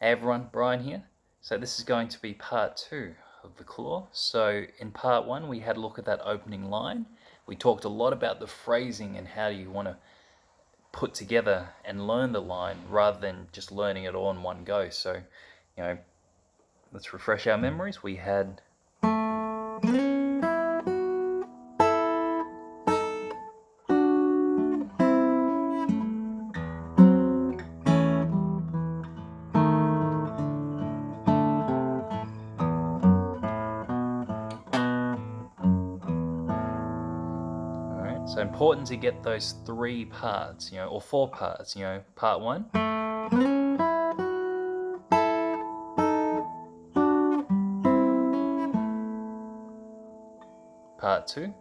Hey everyone, Brian here. So this is going to be part 2 of the claw. So in part 1 we had a look at that opening line. We talked a lot about the phrasing and how you want to put together and learn the line rather than just learning it all in one go. So, let's refresh our memories. We had so important to get those 3 parts, or 4 parts, part 1, part 2,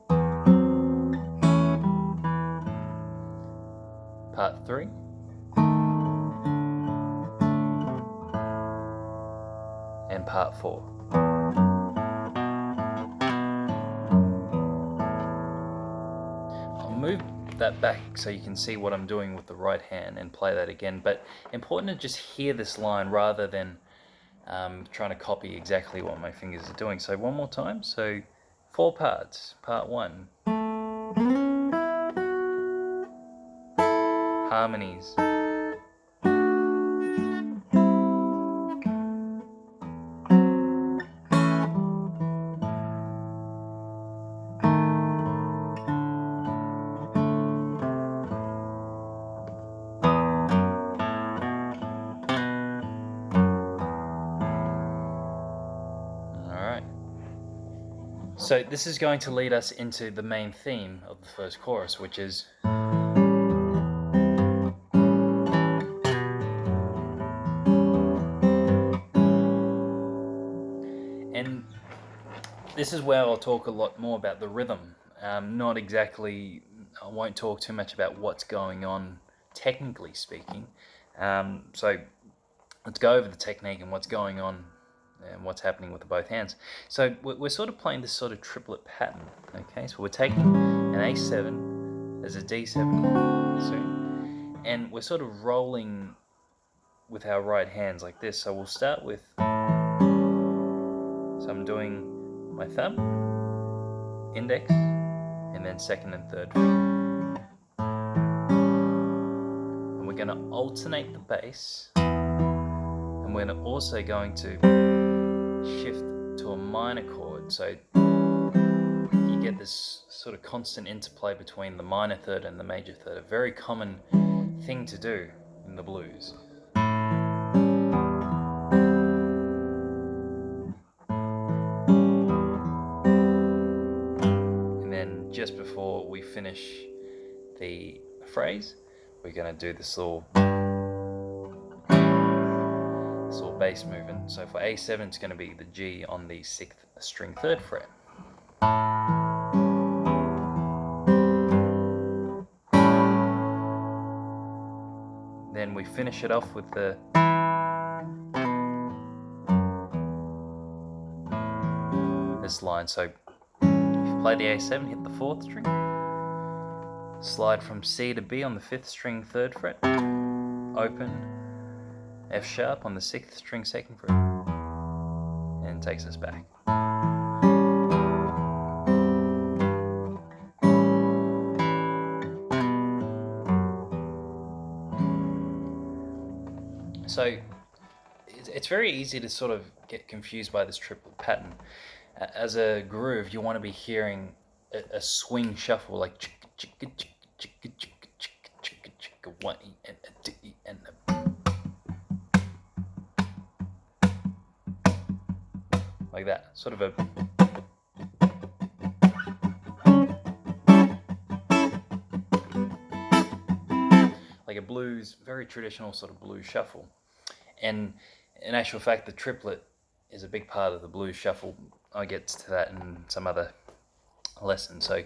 part 3, and part 4. I'll move that back so you can see what I'm doing with the right hand and play that again, but important to just hear this line rather than trying to copy exactly what my fingers are doing. So one more time. So 4 parts. Part 1. Harmonies. Alright. So this is going to lead us into the main theme of the first chorus, which is and this is where I'll talk a lot more about the rhythm. Not exactly, I won't talk too much about what's going on technically speaking. So let's go over the technique and what's going on and what's happening with the both hands. So we're sort of playing this sort of triplet pattern, okay? So we're taking an A7 as a D7, so, and we're sort of rolling with our right hands like this. So we'll start with, so I'm doing my thumb, index, and then second and third finger. And we're going to alternate the bass, and we're also going to shift to a minor chord, so you get this sort of constant interplay between the minor third and the major third, a very common thing to do in the blues. And then just before we finish the phrase, we're going to do this little bass movement. So for A7 it's going to be the G on the 6th string 3rd fret. Then we finish it off with this line. So if you play the A7, hit the 4th string, slide from C to B on the 5th string 3rd fret, open F sharp on the 6th string 2nd fret, and takes us back. So it's very easy to sort of get confused by this triplet pattern. As a groove, you want to be hearing a swing shuffle, like chicka chicka chicka chicka chicka chicka chicka 1 E and a 2 E and a like that, sort of a like a blues, very traditional sort of blues shuffle. And in actual fact, the triplet is a big part of the blues shuffle. I'll get to that in some other lesson. So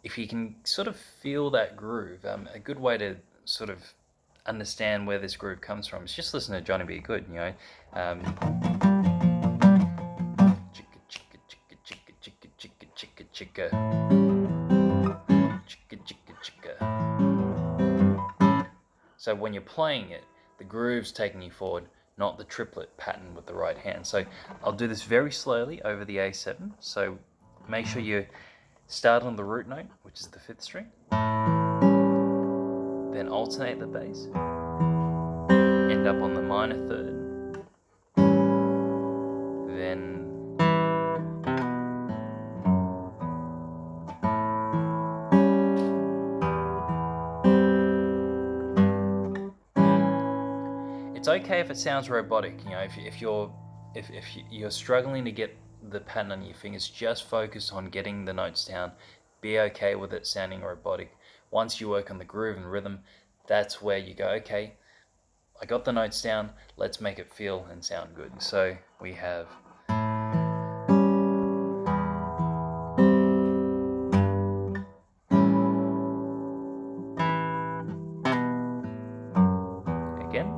if you can sort of feel that groove, a good way to sort of understand where this groove comes from is just listen to Johnny B. Goode, chicka chicka chicka chicka chicka chicka chicka chicka chicka chicka chicka. So when you're playing it, the groove's taking you forward, not the triplet pattern with the right hand. So I'll do this very slowly over the A7. So make sure you start on the root note, which is the 5th string, then alternate the bass, end up on the minor 3rd, then it's okay if it sounds robotic. You know, if you're struggling to get the pattern on your fingers, just focus on getting the notes down. Be okay with it sounding robotic. Once you work on the groove and rhythm, that's where you go, okay, I got the notes down, let's make it feel and sound good. So we have again.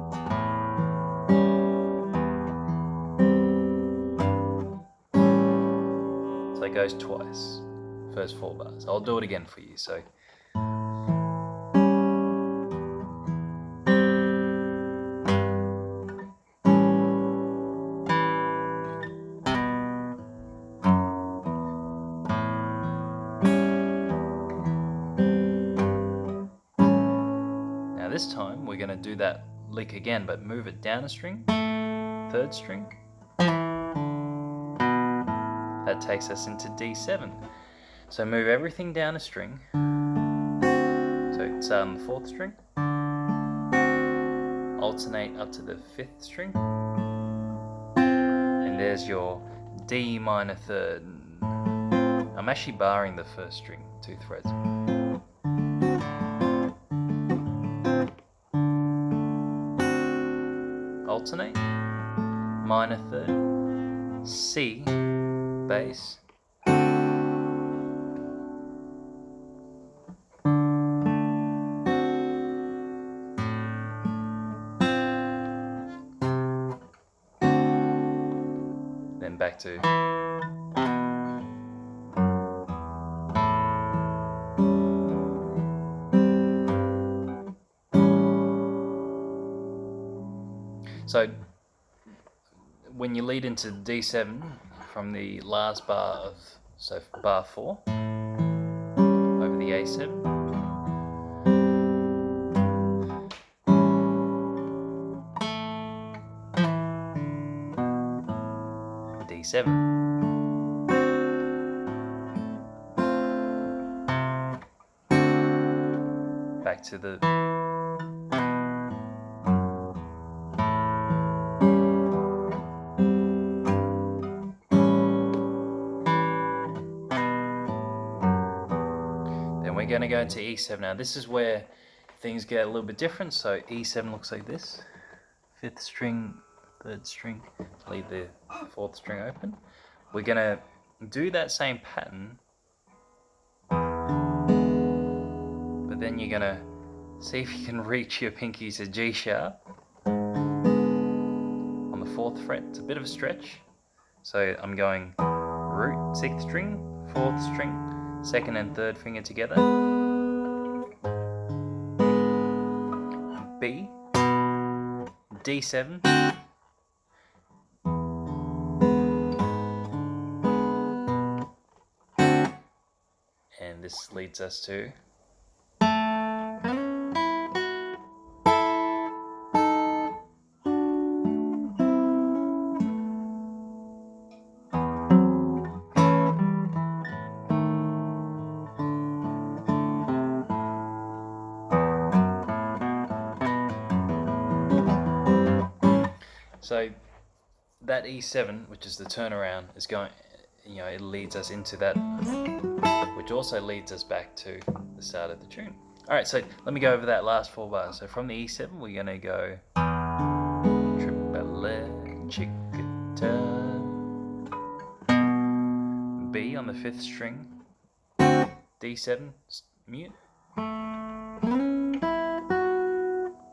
So it goes twice, first 4 bars. I'll do it again for you. So now this time we're going to do that lick again, but move it down a string, 3rd string. That takes us into D7. So move everything down a string. So start on the 4th string, alternate up to the 5th string, and there's your D minor 3rd. I'm actually barring the 1st string, 2 frets. Alternate, minor 3rd, C, bass, then back to so when you lead into D7 from the last bar of, so bar 4 over the A7, D7, back to the we're going to go into E7 now. This is where things get a little bit different. So E7 looks like this. 5th string, 3rd string, leave the 4th string open. We're going to do that same pattern, but then you're going to see if you can reach your pinky to G sharp on the 4th fret. It's a bit of a stretch. So I'm going root, 6th string, 4th string, 2nd and 3rd finger together, B, D7, and this leads us to so that E7, which is the turnaround, is going, you know, it leads us into that, which also leads us back to the start of the tune. Alright, so let me go over that last 4 bars. So from the E7, we're going to go triple chickata, B on the 5th string, D7, mute,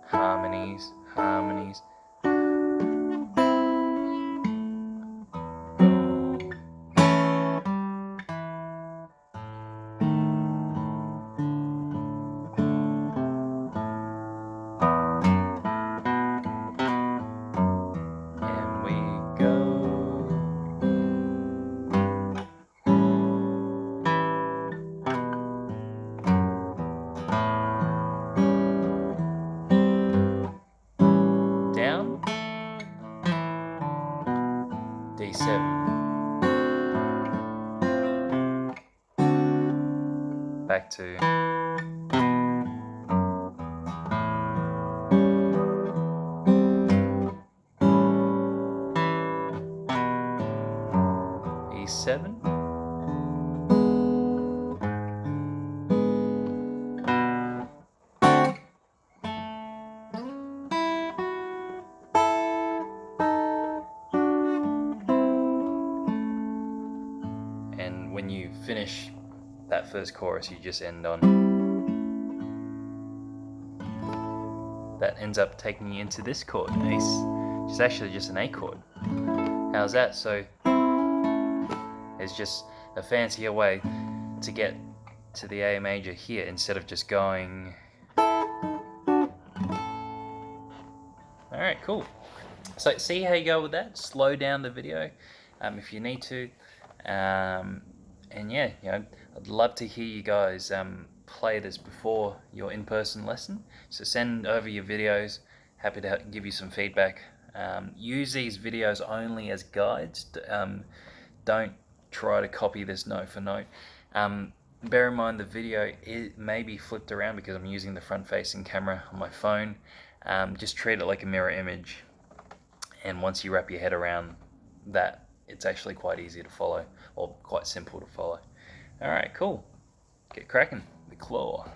harmonies, harmonies, E7. Back to E7. And when you finish that first chorus, you just end on. That ends up taking you into this chord, Ace, which is actually just an A chord. How's that? So it's just a fancier way to get to the A major here instead of just going. Alright, cool. So see how you go with that. Slow down the video if you need to. And yeah, I'd love to hear you guys play this before your in-person lesson. So send over your videos. Happy to give you some feedback. Use these videos only as guides. Don't try to copy this note for note. Bear in mind the video may be flipped around because I'm using the front-facing camera on my phone. Just treat it like a mirror image. And once you wrap your head around that, it's actually quite easy to follow, or quite simple to follow. Alright, cool. Get cracking. The claw.